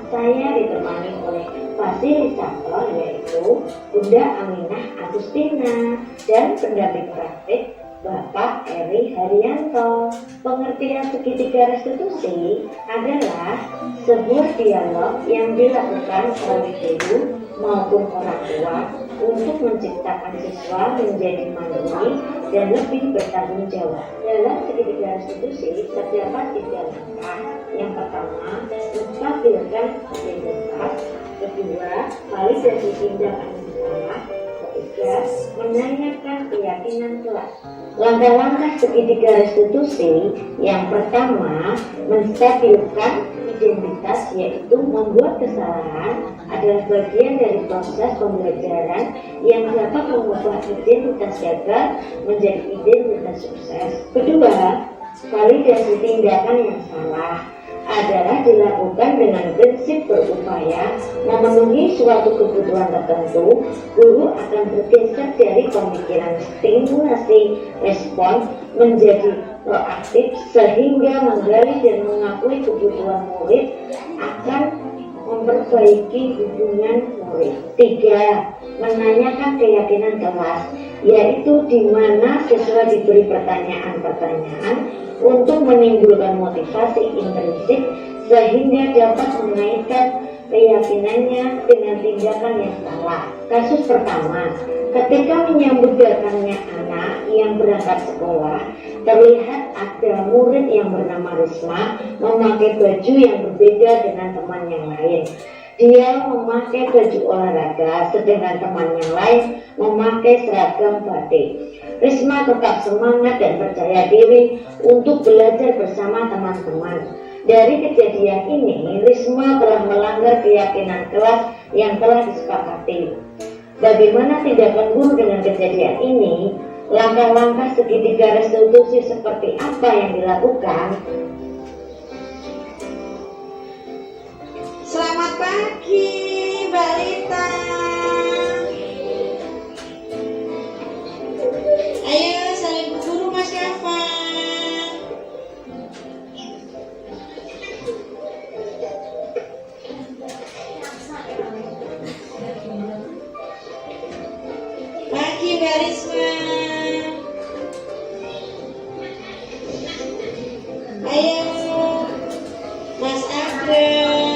D: saya ditemani oleh fasilitator yaitu Bunda Aminah Agustina dan pendamping praktik Bapak Eri Haryanto. Pengertian segitiga restitusi adalah sebuah dialog yang dilakukan oleh guru maupun orang tua untuk menciptakan siswa menjadi mandiri dan lebih bertanggung jawab. Dalam segitiga restitusi terdapat 3 langkah. Yang pertama, menstabilkan identitas. Kedua, validasi tindakan yang salah. Ketiga, menanyakan keyakinan kelas. Langkah-langkah segitiga restitusi yang pertama, menstabilkan identitas, yaitu membuat kesalahan adalah bagian dari proses pembelajaran yang dapat mengubah identitas gagal menjadi identitas sukses. Kedua, validasi tindakan yang salah adalah dilakukan dengan prinsip berupaya memenuhi suatu kebutuhan tertentu. Guru akan bergeser dari pemikiran stimulasi respon menjadi proaktif sehingga menggali dan mengakui kebutuhan murid akan memperbaiki hubungan murid. 3. Menanyakan keyakinan kelas, yaitu di mana siswa diberi pertanyaan-pertanyaan untuk menimbulkan motivasi intrinsik sehingga dapat mengaitkan keyakinannya dengan tindakan yang salah. Kasus pertama, ketika menyambut datangnya anak yang berangkat sekolah, terlihat ada murid yang bernama Risma memakai baju yang berbeda dengan teman yang lain. Dia memakai baju olahraga, sedangkan teman yang lain memakai seragam batik. Risma tetap semangat dan percaya diri untuk belajar bersama teman-teman. Dari kejadian ini, Risma telah melanggar keyakinan kelas yang telah disepakati. Bagaimana tindakan guru dengan kejadian ini? Langkah-langkah segitiga restitusi seperti apa yang dilakukan?
C: Selamat pagi, Mbak Rita. Ayo saling guru Mas Kafa. Pagi Mbak Risma. Ayo Mas Ageng.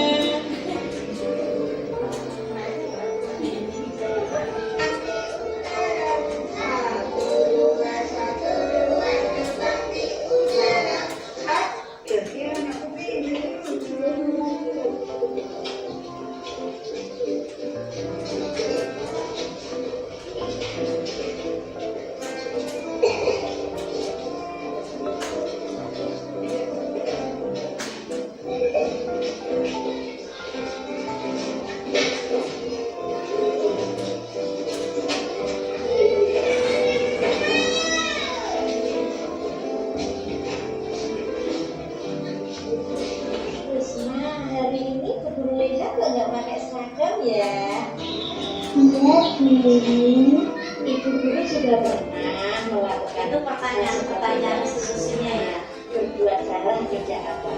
C: Ibu guru juga pernah melakukan
A: Itu pertanyaan restitusinya ya.
C: berbuat salah tidak apa-apa.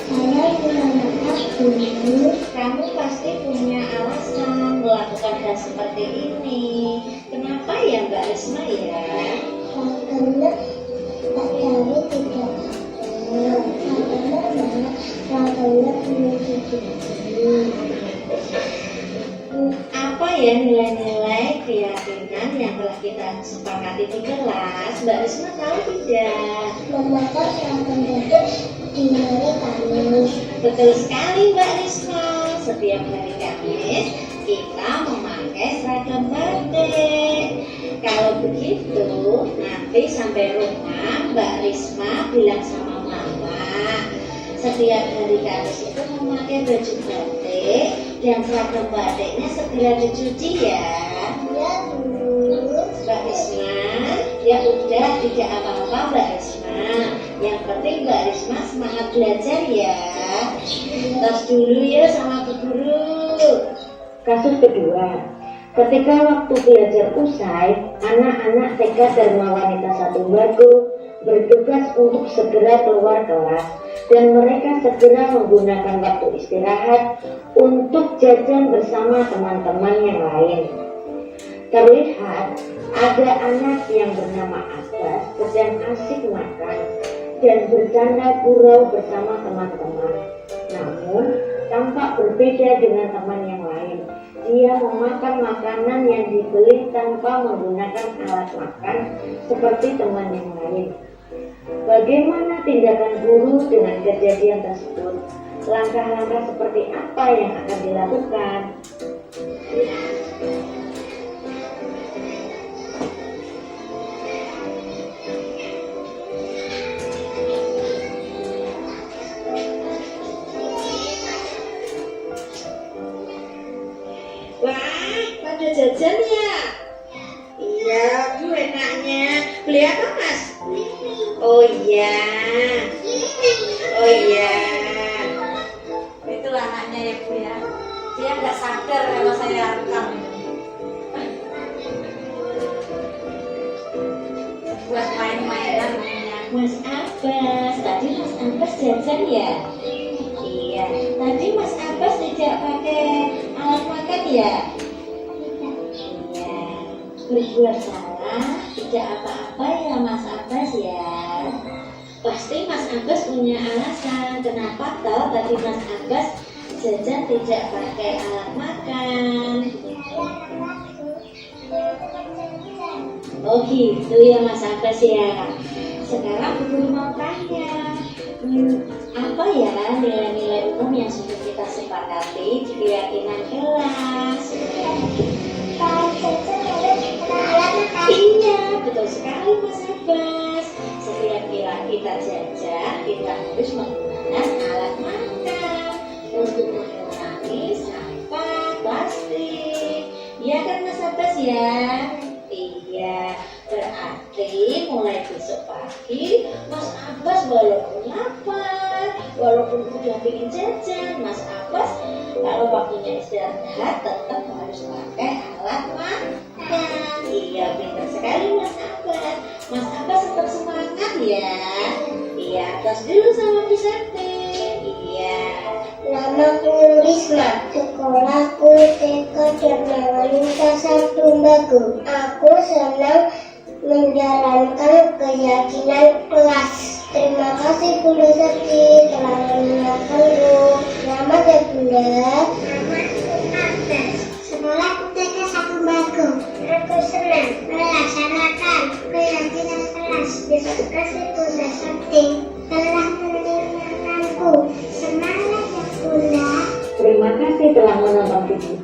D: Saya ingin maaf guru.
C: Kamu pasti punya alasan melakukan hal seperti ini. Kenapa ya Mbak Risma ya?
D: Karena Pak Dawi tidak
C: Apa ya nilai-nilai keyakinan yang telah kita sepakati di kelas? Mbak Risma tahu tidak?
D: memakai seragam batik di hari Kamis.
C: Betul sekali Mbak Risma. Setiap hari Kamis kita memakai seragam batik. Kalau begitu nanti sampai rumah Mbak Risma bilang sama mama, setiap hari Kamis itu memakai baju batik dan seragam batiknya segera dicuci ya.
D: Ya guru.
C: Mbak Risma, ya udah tidak apa-apa Mbak Risma. Yang penting Mbak Risma semangat belajar ya. Tos dulu ya sama Bu Guru.
D: Kasus kedua, ketika waktu belajar usai, anak-anak TK Dharma Wanita Satu Bago bertugas untuk segera keluar kelas dan mereka segera menggunakan waktu istirahat untuk jajan bersama teman-teman yang lain. Terlihat ada anak yang bernama Abbas sedang asik makan dan bercanda gurau bersama teman-teman. Namun tampak berbeda dengan teman yang lain. Dia memakan makanan yang dibeli tanpa menggunakan alat makan seperti teman yang lain. Bagaimana tindakan guru dengan kejadian tersebut? Langkah-langkah seperti apa yang akan dilakukan?
C: Wah, pada jajan ya? Iya, Bu enaknya. Beli apa Mas? Oh iya. Oh iya.
A: Dia nggak sadar kalau saya rekam ini. Buat main-mainan punya.
C: Mas Abbas, tadi Mas Abbas jajan ya? Iya, tadi Mas Abbas tidak pakai alat makan ya? Iya, berbuat salah tidak apa-apa ya Mas Abbas ya. Pasti Mas Abbas punya alasan kenapa toh tadi Mas Abbas jajan tidak pakai alat makan. Oh gitu ya Mas Abbas ya. Sekarang Ibu mau tanya, apa ya nilai-nilai umum yang sudah kita sepakati di keyakinan kelas? Iya, betul sekali Mas Abbas. Setiap kita jajan, kita harus menggunakan alat makan untuk mengurangi sampah plastik. Iya kan Mas Abbas ya? Iya, berarti mulai besok pagi Mas Abbas walaupun lapar, walaupun udah pengen jajan, Mas Abbas kalau waktunya istirahat tetap harus pakai alat makan. Iya, pintar sekali Mas Abbas. Mas Abbas tetap semangat ya. Iya, atas dulu sama Bu Sakti. Iya.
E: Namaku Risma, sekolahku TK Darmawanita 1 Bagu. Aku senang menjalankan keyakinan kelas. Terima kasih Bunda Sakti telah mengingatkanku. Selamat ya Bunda. Nama sekolahku TK 1 Bagu. Aku senang melaksanakan keyakinan kelas. Terima kasih Bunda Sakti telah mengingatkanku. Semangat ya Bunda.
D: Terima kasih telah menonton video.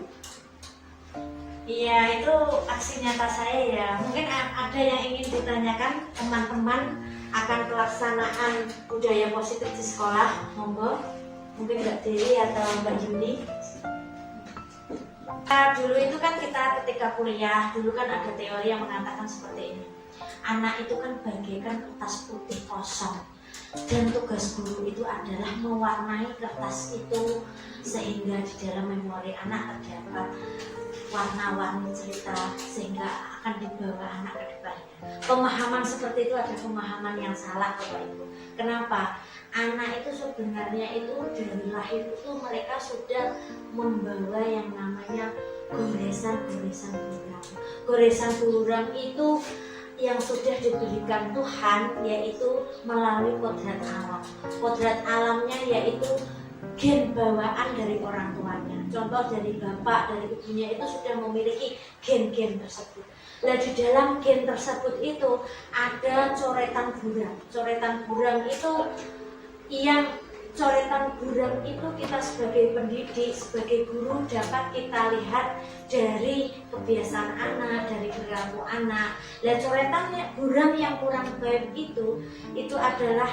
A: Iya, itu aksi nyata saya ya. Mungkin ada yang ingin ditanyakan teman-teman akan pelaksanaan budaya positif di sekolah. Monggo, mungkin Mbak Dewi atau Mbak Yuni. Dulu itu kan kita ketika kuliah, dulu kan ada teori yang mengatakan seperti ini. Anak itu kan bagaikan kertas putih kosong. Dan tugas guru itu adalah mewarnai kertas itu sehingga di dalam memori anak terdapat warna-warni cerita sehingga akan dibawa anak ke depannya. Pemahaman seperti itu ada pemahaman yang salah Bapak Ibu. Kenapa? Anak itu sebenarnya itu dari lahir itu mereka sudah membawa yang namanya goresan-goresan buram. Goresan buram itu yang sudah diberikan Tuhan yaitu melalui kodrat alam. Kodrat alamnya yaitu gen bawaan dari orang tuanya. Contoh dari bapak, dari ibunya itu sudah memiliki gen-gen tersebut. Nah di dalam gen tersebut itu ada coretan buram. Coretan buram itu kita sebagai pendidik, sebagai guru dapat kita lihat dari kebiasaan anak, dari perilaku anak. Nah coretan buram yang kurang baik itu adalah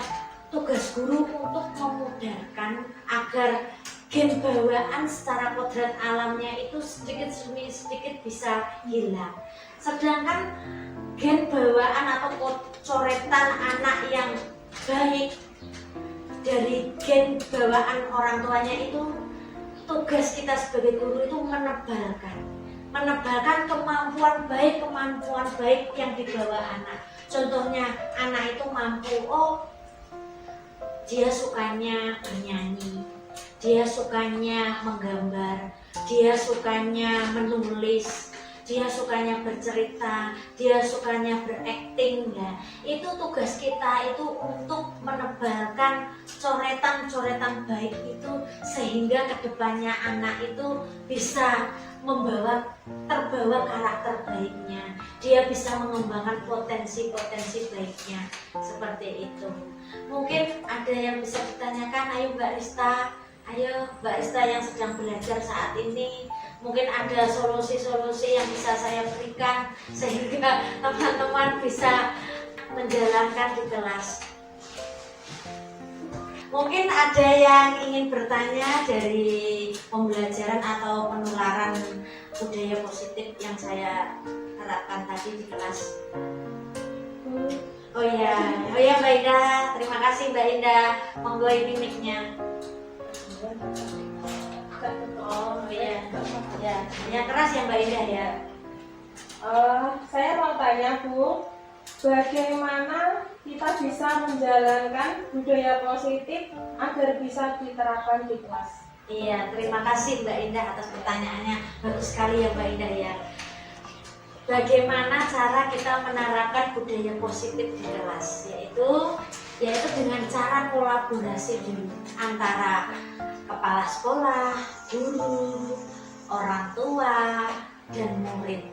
A: tugas guru untuk memudahkan agar gen bawaan secara kodrat alamnya itu sedikit demi sedikit bisa hilang. Sedangkan gen bawaan atau coretan anak yang baik dari gen bawaan orang tuanya itu tugas kita sebagai guru itu menebalkan kemampuan baik yang dibawa anak. Contohnya anak itu mampu, dia sukanya bernyanyi, dia sukanya menggambar, dia sukanya menulis, dia sukanya bercerita, dia sukanya berakting. Ya, itu tugas kita itu untuk menebalkan coretan-coretan baik itu sehingga kedepannya anak itu bisa terbawa karakter baiknya, dia bisa mengembangkan potensi-potensi baiknya seperti itu. Mungkin ada yang bisa ditanyakan, ayo Mbak Rista yang sedang belajar saat ini, mungkin ada solusi-solusi yang bisa saya berikan sehingga teman-teman bisa menjalankan di kelas. Mungkin ada yang ingin bertanya dari pembelajaran atau penularan budaya positif yang saya terapkan tadi di kelas. Oh ya Mbak Indah, terima kasih Mbak Indah. Monggo ini mic-nya. Oh iya. Ya, yang keras ya Mbak Indah ya.
F: Saya mau tanya Bu, bagaimana kita bisa menjalankan budaya positif agar bisa diterapkan di kelas?
A: Iya, terima kasih Mbak Indah atas pertanyaannya. Bagus sekali ya Mbak Indah ya. Bagaimana cara kita menerapkan budaya positif di kelas? Yaitu dengan cara kolaborasi dulu antara kepala sekolah, guru, orang tua, dan murid.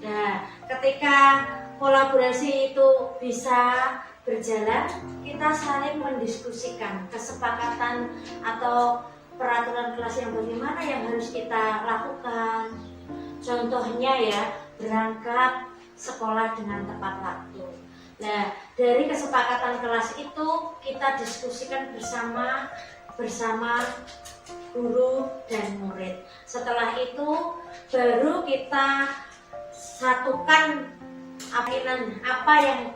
A: Nah, ketika kolaborasi itu bisa berjalan, kita saling mendiskusikan kesepakatan atau peraturan kelas yang bagaimana yang harus kita lakukan. Contohnya ya, berangkat sekolah dengan tepat waktu. Nah, dari kesepakatan kelas itu kita diskusikan bersama guru dan murid. Setelah itu baru kita satukan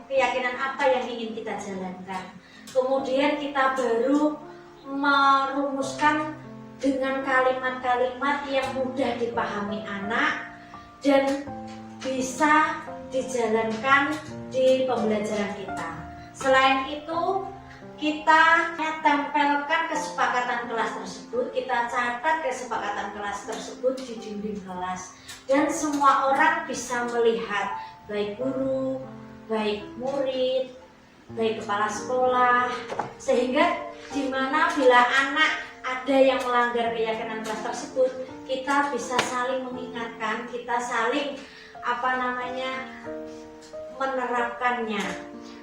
A: keyakinan apa yang ingin kita jalankan. Kemudian kita baru merumuskan dengan kalimat-kalimat yang mudah dipahami anak dan bisa dijalankan di pembelajaran kita. Selain itu, kita tempelkan kesepakatan kelas tersebut, kita catat kesepakatan kelas tersebut di dinding kelas, dan semua orang bisa melihat, baik guru, baik murid, baik kepala sekolah, sehingga dimana bila anak ada yang melanggar keyakinan kelas tersebut, kita bisa saling mengingatkan, kita saling menerapkannya.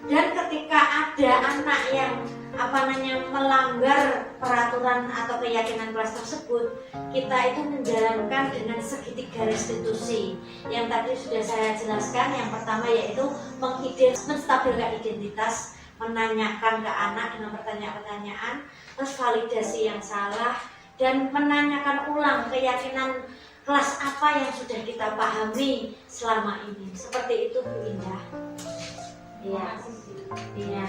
A: Dan ketika ada anak yang melanggar peraturan atau keyakinan kelas tersebut, kita itu menjalankan dengan segitiga restitusi yang tadi sudah saya jelaskan. Yang pertama yaitu menstabilkan identitas, menanyakan ke anak dengan pertanyaan-pertanyaan, terus validasi yang salah, dan menanyakan ulang keyakinan kelas apa yang sudah kita pahami selama ini. Seperti itu Bu Indah. Iya.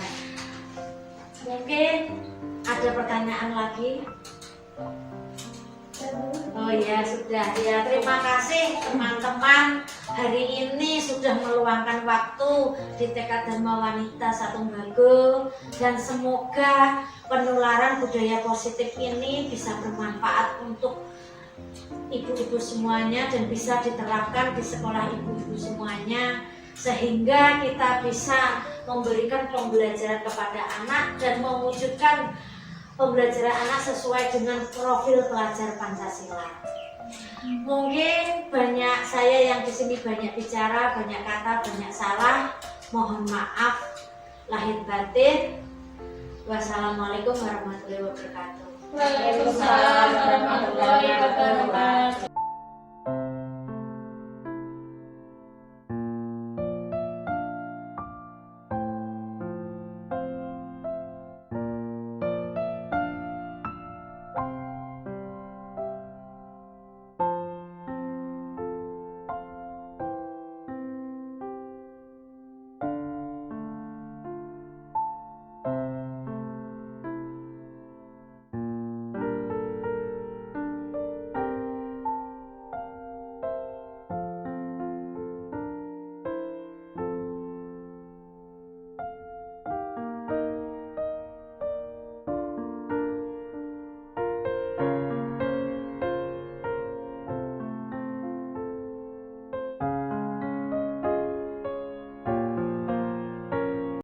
A: Mungkin ada pertanyaan lagi? Oh iya, sudah ya. Terima kasih teman-teman, hari ini sudah meluangkan waktu di TK Dharma Wanita Satunggago, dan semoga penularan budaya positif ini bisa bermanfaat untuk ibu-ibu semuanya dan bisa diterapkan di sekolah ibu-ibu semuanya, sehingga kita bisa memberikan pembelajaran kepada anak dan mewujudkan pembelajaran anak sesuai dengan profil pelajar Pancasila. Mungkin saya yang di sini banyak bicara, banyak kata, banyak salah. Mohon maaf lahir batin. Wassalamualaikum warahmatullahi wabarakatuh.
F: Waalaikumsalam warahmatullahi wabarakatuh.